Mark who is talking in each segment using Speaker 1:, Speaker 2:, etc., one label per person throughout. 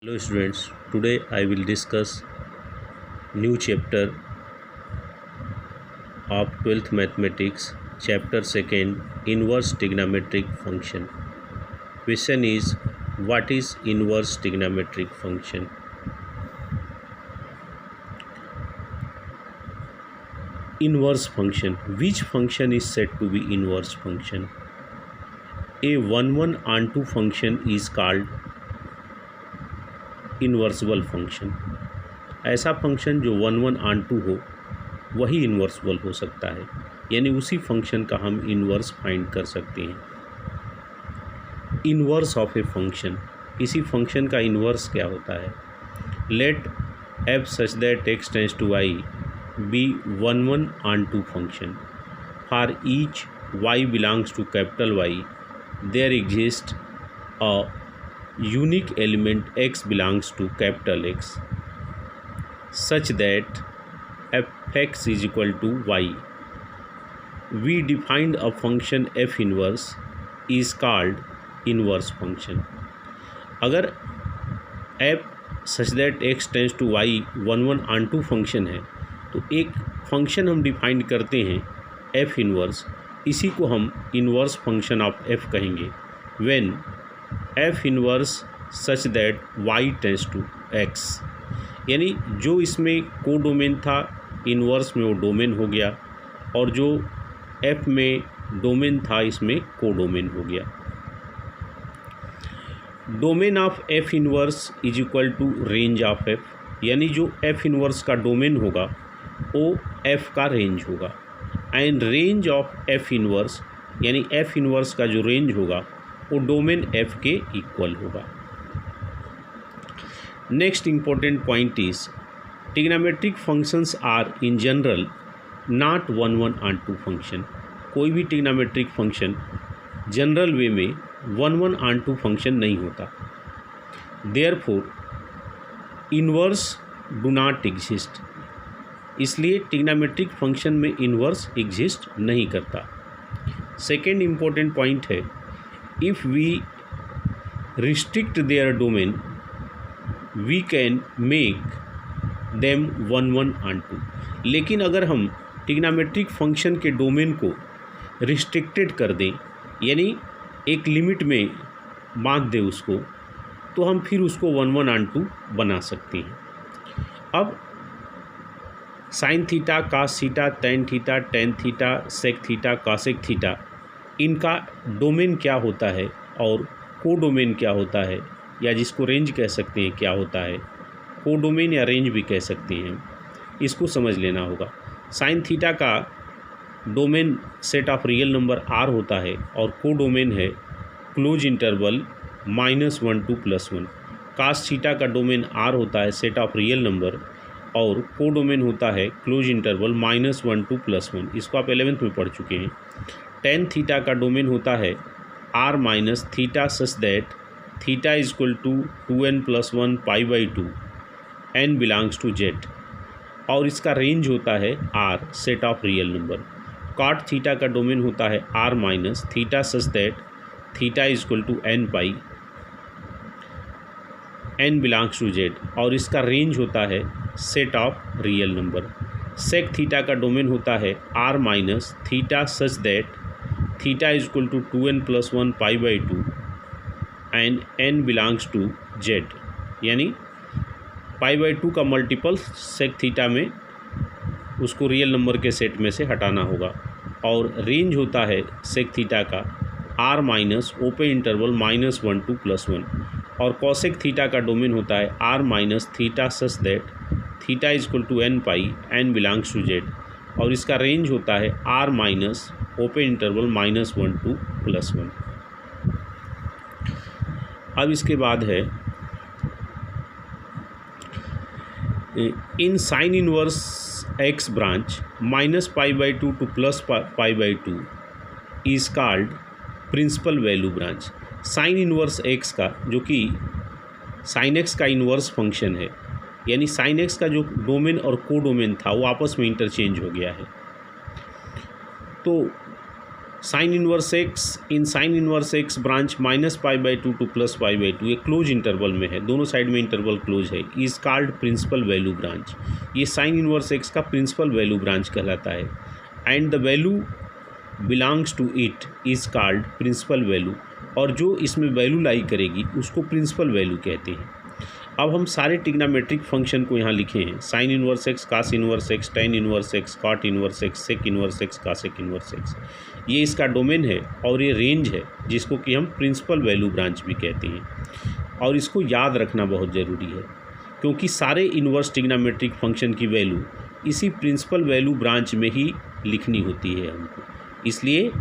Speaker 1: Hello students, today I will discuss new chapter of 12th mathematics, chapter 2nd, inverse trigonometric function. Question is, what is inverse trigonometric function? Inverse function. Which function is said to be inverse function? A 1 onto function is called invertible function. ऐसा function जो 1 onto हो वही इन्वर्सिबल हो सकता है, यानी उसी function का हम इन्वर्स फाइंड कर सकते हैं। इन्वर्स ऑफ ए फंक्शन, इसी फंक्शन का इन्वर्स क्या होता है? Let F such that X tends to Y be 1 onto function. For each Y belongs to capital Y there exist a unique element x belongs to capital X such that fx is equal to y. We defined a function f inverse is called inverse function. अगर f such that x tends to y 1 onto function है तो एक function हम define करते हैं f inverse, इसी को हम इनवर्स फंक्शन ऑफ f कहेंगे। when F inverse such that Y tends to X, यानी जो इसमें को डोमेन था इनवर्स में वो डोमेन हो गया, और जो एफ में डोमेन था इसमें को डोमेन हो गया। Domain of F inverse is equal to range of F, यानी जो एफ इनवर्स का डोमेन होगा वो एफ का रेंज होगा। And range of F inverse, यानी एफ इनवर्स का जो रेंज होगा वो डोमेन एफ के इक्वल होगा। Next important point is trigonometric functions are in general not 1 onto function. कोई भी ट्रिग्नोमेट्रिक फंक्शन जनरल वे में 1 onto फंक्शन नहीं होता। Therefore inverse do not exist, इसलिए ट्रिग्नोमेट्रिक फंक्शन में इनवर्स एग्जिस्ट नहीं करता। सेकेंड इंपॉर्टेंट पॉइंट है, if we restrict their domain we can make them 1 onto। लेकिन अगर हम ट्रिग्नोमेट्रिक फंक्शन के डोमेन को रिस्ट्रिक्टेड कर दें, यानी एक लिमिट में बांध दें उसको, तो हम फिर उसको 1 onto बना सकते हैं। अब sine theta, cos theta, tan theta, tan theta, sec theta, cosec theta, इनका डोमेन क्या होता है और को डोमेन क्या होता है, या जिसको रेंज कह सकते हैं क्या होता है, को डोमेन या रेंज भी कह सकते हैं, इसको समझ लेना होगा। साइन थीटा का domain set of real number R होता है और को डोमेन है close interval -1 to +1। Cos theta का डोमेन आर होता है सेट ऑफ रियल नंबर और को डोमेन होता है क्लोज इंटरवल -1 to +1। इसको आप 11th में पढ़ चुके हैं। टेन थीटा का डोमेन होता है R minus theta such that theta is equal to 2n+1 π/2 n belongs to Z, और इसका रेंज होता है R set of real number. Cot theta का डोमेन होता है R minus theta such that theta is equal to n/, n belongs to Z, और इसका range होता है set of real number. Sec theta का डोमेन होता है R minus theta such that theta is equal to 2n+1 π/2 and n belongs to Z, यानी π/2 का multiple sec theta में उसको रियल नंबर के सेट में से हटाना होगा। और रेंज होता है सेक थीटा का R minus open interval -1 to +1, और कॉसेक थीटा का डोमेन होता है R minus theta such that theta is equal to n/, n belongs to Z, और इसका रेंज होता है R minus open interval -1 to +1। अब इसके बाद है in sine inverse x branch -π/2 to +π/2 is called principal value branch. Sine inverse x का, जो कि साइन एक्स का इनवर्स फंक्शन है, यानी साइन एक्स का जो डोमेन और को डोमेन था वो आपस में इंटरचेंज हो गया है, तो sine inverse x in sine inverse x branch -π/2 to +π/2 ये क्लोज इंटरवल में है, दोनों साइड में इंटरवल क्लोज है, is called principal value branch. ये साइन इनवर्स एक्स का प्रिंसिपल वैल्यू ब्रांच कहलाता है। And the value belongs to it is called principal value, और जो इसमें वैल्यू लाई करेगी उसको प्रिंसिपल वैल्यू कहते हैं। अब हम सारे ट्रिग्नोमेट्रिक फंक्शन को यहाँ लिखे हैं, sine inverse x, cos inverse x, tan inverse x, cot inverse x, sec inverse x, cosec inverse x. ये इसका डोमेन है और ये रेंज है जिसको कि हम प्रिंसिपल वैल्यू ब्रांच भी कहते हैं। और इसको याद रखना बहुत ज़रूरी है क्योंकि सारे इनवर्स ट्रिग्नोमेट्रिक फंक्शन की वैल्यू इसी प्रिंसिपल वैल्यू ब्रांच में ही लिखनी होती है हमको, इसलिए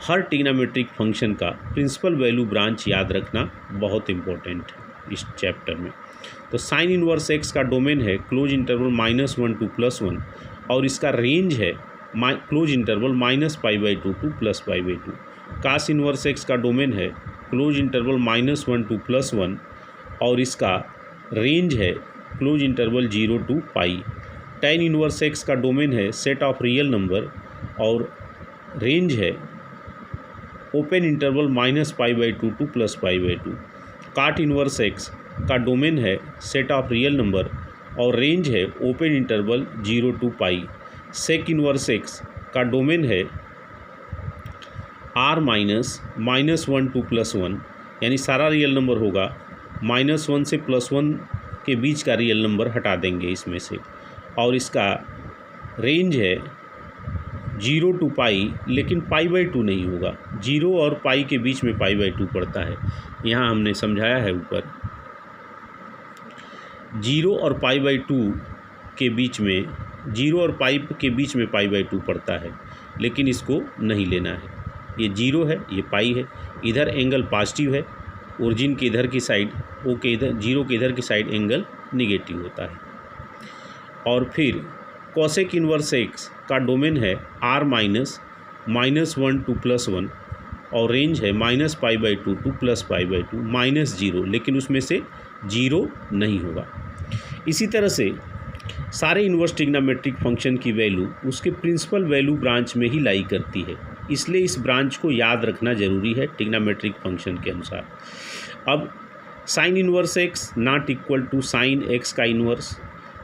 Speaker 1: हर ट्रिग्नोमेट्रिक फंक्शन का प्रिंसिपल वैल्यू ब्रांच याद रखना बहुत इम्पोर्टेंट है इस चैप्टर में। तो साइन इनवर्स एक्स का डोमेन है क्लोज इंटरवल -1 टू +1 और इसका रेंज है close interval -π/2 to +π/2। Cos inverse x का डोमेन है क्लोज इंटरवल -1 टू +1 और इसका रेंज है close interval 0 to π। Tan inverse x का डोमेन है सेट ऑफ रियल नंबर और रेंज है open interval -π/2 to +π/2। Cot inverse x का डोमेन है सेट ऑफ रियल नंबर और रेंज है open interval 0 to π। Sec inverse x का डोमेन है r -1 टू +1, यानी सारा रियल नंबर होगा, -1 से +1 के बीच का रियल नंबर हटा देंगे इसमें से, और इसका रेंज है 0 टू π, लेकिन π/2 नहीं होगा, 0 और π के बीच में π/2 पड़ता है। यहाँ हमने समझाया है ऊपर 0 और π/2 के बीच में 0 और π के बीच में π/2 पड़ता है, लेकिन इसको नहीं लेना है। ये 0 है, ये π है, इधर एंगल पॉजिटिव है, ओरिजिन के इधर की साइड ओ के इधर 0 के इधर की साइड एंगल निगेटिव होता है। और फिर कोसेक इनवर्स एक्स का डोमेन है r -1 टू +1 और रेंज है -π/2 टू +π/2 -0, लेकिन उसमें से 0 नहीं होगा। इसी तरह से सारे इनवर्स ट्रिग्नोमेट्रिक फंक्शन की वैल्यू उसके प्रिंसिपल वैल्यू ब्रांच में ही लाई करती है, इसलिए इस ब्रांच को याद रखना जरूरी है ट्रिग्नोमेट्रिक फंक्शन के अनुसार। अब sine inverse x not equal to sine x का inverse,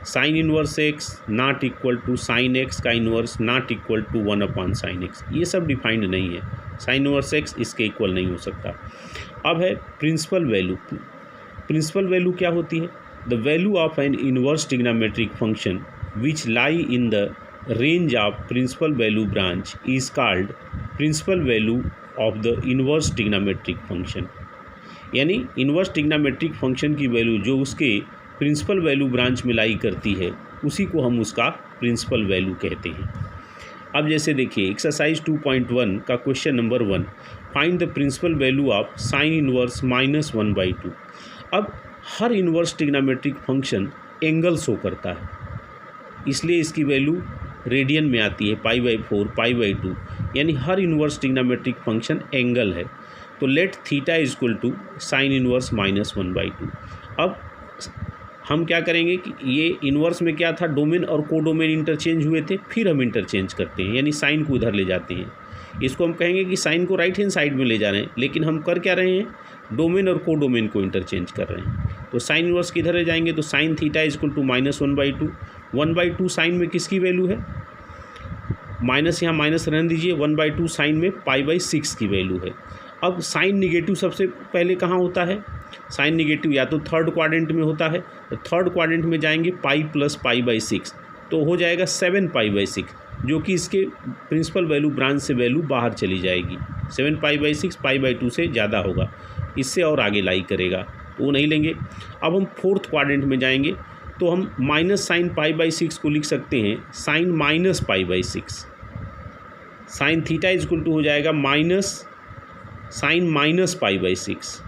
Speaker 1: sine inverse x not equal to sine x का inverse not equal to 1/sin x, ये सब डिफाइंड नहीं है, साइन इनवर्स एक्स इसके इक्वल नहीं हो सकता। अब है प्रिंसिपल वैल्यू। प्रिंसिपल वैल्यू क्या होती है? The value of an inverse trigonometric function which lie in the range of principal value branch is called principal value of the inverse trigonometric function. यानी इनवर्स ट्रिग्नोमेट्रिक फंक्शन की value जो उसके principal value branch में लाई करती है उसी को हम उसका प्रिंसिपल वैल्यू कहते हैं। अब जैसे देखिए एक्सरसाइज 2.1 का question number 1, find the principal value of sine inverse -1/2। अब हर inverse trigonometric function angle show करता है, इसलिए इसकी वैल्यू रेडियन में आती है, π/4 π/2, यानी हर इनवर्स ट्रिग्नोमेट्रिक फंक्शन एंगल है। तो let theta is equal to sine inverse -1/2। अब हम क्या करेंगे कि ये इन्वर्स में क्या था, डोमेन और कोडोमेन इंटरचेंज हुए थे, फिर हम इंटरचेंज करते हैं, यानी साइन को उधर ले जाते हैं। इसको हम कहेंगे कि साइन को राइट हैंड साइड में ले जा रहे हैं, लेकिन हम कर क्या रहे हैं, डोमेन और कोडोमेन को इंटरचेंज कर रहे हैं। तो साइन इनवर्स किधर ले जाएंगे, तो sine theta is equal to -1/2। 1/2 sine में किसकी वैल्यू है, माइनस यहाँ माइनस रहने दीजिए, 1/2 साइन में π/6 की वैल्यू है। अब साइन निगेटिव सबसे पहले कहाँ होता है, साइन निगेटिव या तो थर्ड क्वाड्रेंट में होता है, तो थर्ड क्वाड्रेंट में जाएंगे π + π/6, तो हो जाएगा 7π/6, जो कि इसके प्रिंसिपल वैल्यू ब्रांच से वैल्यू बाहर चली जाएगी। 7π/6 π/2 से ज़्यादा होगा, इससे और आगे लाई करेगा, तो वो नहीं लेंगे। अब हम फोर्थ क्वाड्रेंट में जाएंगे, तो हम माइनस साइन π/6 को लिख सकते हैं sine -π/6। Sine theta is equal to हो जाएगा माइनस साइन -π/6।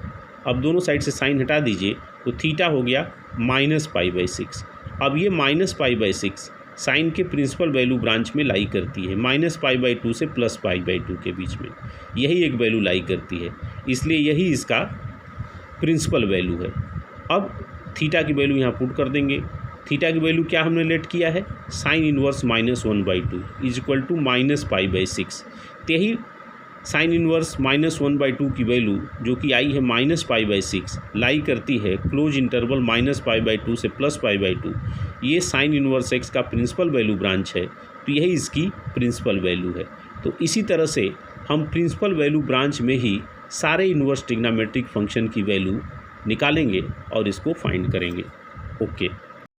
Speaker 1: अब दोनों साइड से साइन हटा दीजिए, तो थीटा हो गया -π/6। अब ये -π/6 साइन के प्रिंसिपल वैल्यू ब्रांच में लाई करती है, -π/2 से +π/2 के बीच में यही एक वैल्यू लाई करती है, इसलिए यही इसका प्रिंसिपल वैल्यू है। अब थीटा की वैल्यू यहाँ पुट कर देंगे। थीटा की वैल्यू क्या हमने लेट किया है, sine inverse -1/2 is equal to -π/6। तो यही साइन इन्वर्स -1/2 की वैल्यू जो कि आई है -π/6 लाई करती है क्लोज इंटरवल -π/2 से +π/2। ये साइन इन्वर्स एक्स का प्रिंसिपल वैल्यू ब्रांच है, तो यही इसकी प्रिंसिपल वैल्यू है। तो इसी तरह से हम प्रिंसिपल वैल्यू ब्रांच में ही सारे इन्वर्स ट्रिग्नोमेट्रिक फंक्शन की वैल्यू निकालेंगे और इसको फाइंड करेंगे। ओके।